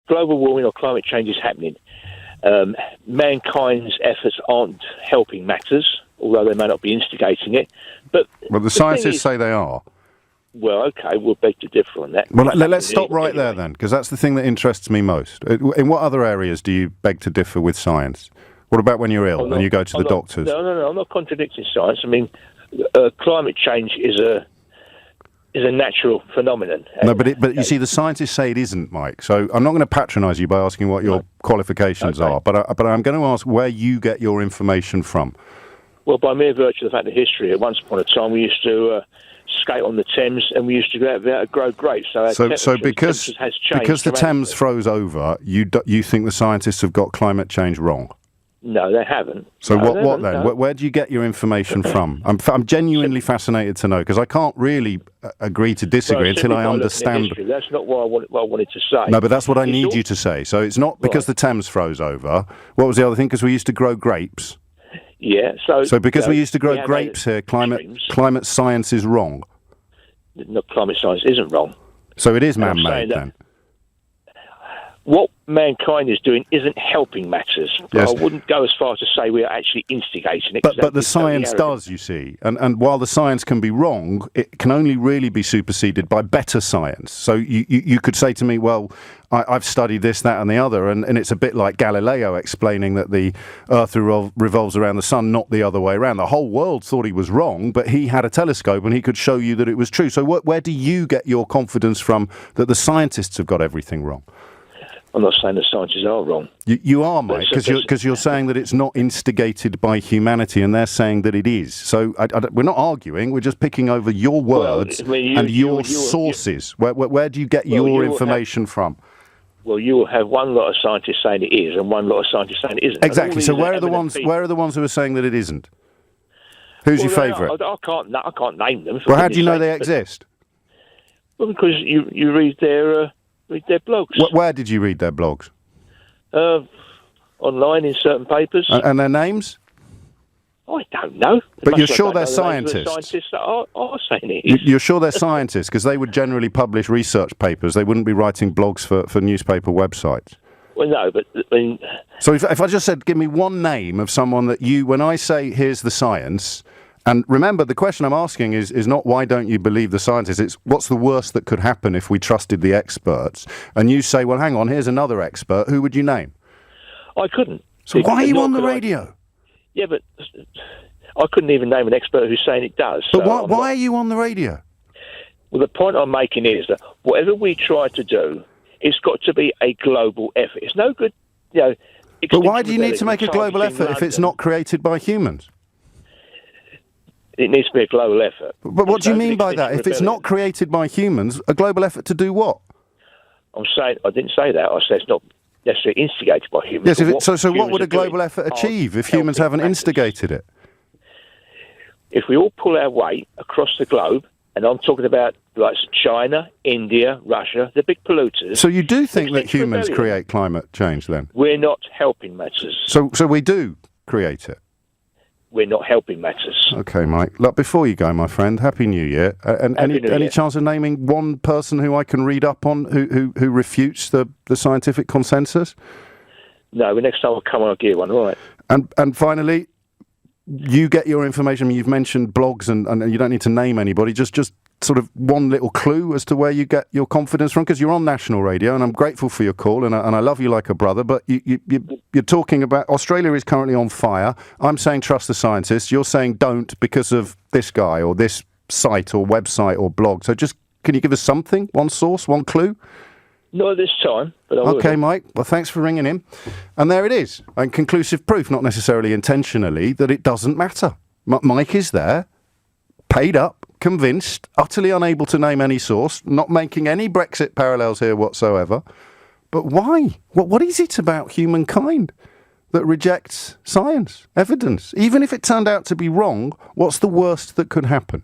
global warming or climate change is happening. Mankind's efforts aren't helping matters, although they may not be instigating it. But the scientists say they are. Well, okay, we'll beg to differ on that. Well, let's stop right there then, because that's the thing that interests me most. In what other areas do you beg to differ with science? What about when you're ill and you go to the doctors? No, I'm not contradicting science. I mean, climate change is a natural phenomenon. No, but you see, the scientists say it isn't, Mike. So I'm not going to patronise you by asking what your qualifications are, but I'm going to ask where you get your information from. Well, by mere virtue of the fact of history, at once upon a time we used to skate on the Thames and we used to go out there to grow grapes. So because the Thames froze over, you think the scientists have got climate change wrong? No, they haven't. So what then? No. Where do you get your information from? I'm genuinely fascinated to know, because I can't really agree to disagree until I understand. That's not what I wanted to say. No, but that's what I need you to say. So it's not because the Thames froze over. What was the other thing? Because we used to grow grapes. Yeah. So because we used to grow grapes here, climate science is wrong. No, climate science isn't wrong. So it is man-made then. What mankind is doing isn't helping matters. Yes. I wouldn't go as far to say we are actually instigating it. But the science does, you see. And while the science can be wrong, it can only really be superseded by better science. So you could say to me, well, I've studied this, that and the other, and it's a bit like Galileo explaining that the Earth revolves around the sun, not the other way around. The whole world thought he was wrong, but he had a telescope and he could show you that it was true. So where do you get your confidence from that the scientists have got everything wrong? I'm not saying the scientists are wrong. You are, mate, because you're saying that it's not instigated by humanity, and they're saying that it is. So we're not arguing. We're just picking over your words and your sources. Where do you get your information from? Well, you will have one lot of scientists saying it is, and one lot of scientists saying it isn't. Exactly. So where are the ones? Where are the ones who are saying that it isn't? Who's your favourite? I can't name them. Well, how do you know they exist? Well, because you read their blogs. Where did you read their blogs? Online in certain papers. And their names? I don't know. But you're sure they're scientists? The scientists that are saying it is. You're sure they're scientists? Because they would generally publish research papers. They wouldn't be writing blogs for newspaper websites. Well, no, but... So if I just said, give me one name of someone that when I say, here's the science... And remember, the question I'm asking is not why don't you believe the scientists, it's what's the worst that could happen if we trusted the experts? And you say, well, hang on, here's another expert. Who would you name? I couldn't. So why are you on the radio? Yeah, but I couldn't even name an expert who's saying it does. But why are you on the radio? Well, the point I'm making is that whatever we try to do, it's got to be a global effort. It's no good, But why do you need to make a global effort if it's not created by humans? It needs to be a global effort. But what do you mean by that? If it's not created by humans, a global effort to do what? I'm saying, I didn't say that. I said it's not necessarily instigated by humans. Yes, so what would a global effort achieve if humans haven't instigated it? If we all pull our weight across the globe, and I'm talking about like China, India, Russia, the big polluters. So you do think that humans create climate change then? We're not helping matters. So we do create it? We're not helping matters. Okay, Mike. Look, before you go, my friend, Happy New Year. Any chance of naming one person who I can read up on who refutes the scientific consensus? No, the next time I'll come on, I'll give you one, all right. And finally, you get your information. I mean, you've mentioned blogs, and you don't need to name anybody. Just sort of one little clue as to where you get your confidence from, because you're on national radio, and I'm grateful for your call, and I love you like a brother. But you're talking about Australia is currently on fire. I'm saying trust the scientists. You're saying don't because of this guy or this site or website or blog. So just can you give us something, one source, one clue? Not at this time, but I will. Okay, Mike. Well, thanks for ringing in. And there it is. And conclusive proof, not necessarily intentionally, that it doesn't matter. Mike is there, paid up, convinced, utterly unable to name any source, not making any Brexit parallels here whatsoever. But why? What is it about humankind that rejects science, evidence? Even if it turned out to be wrong, what's the worst that could happen?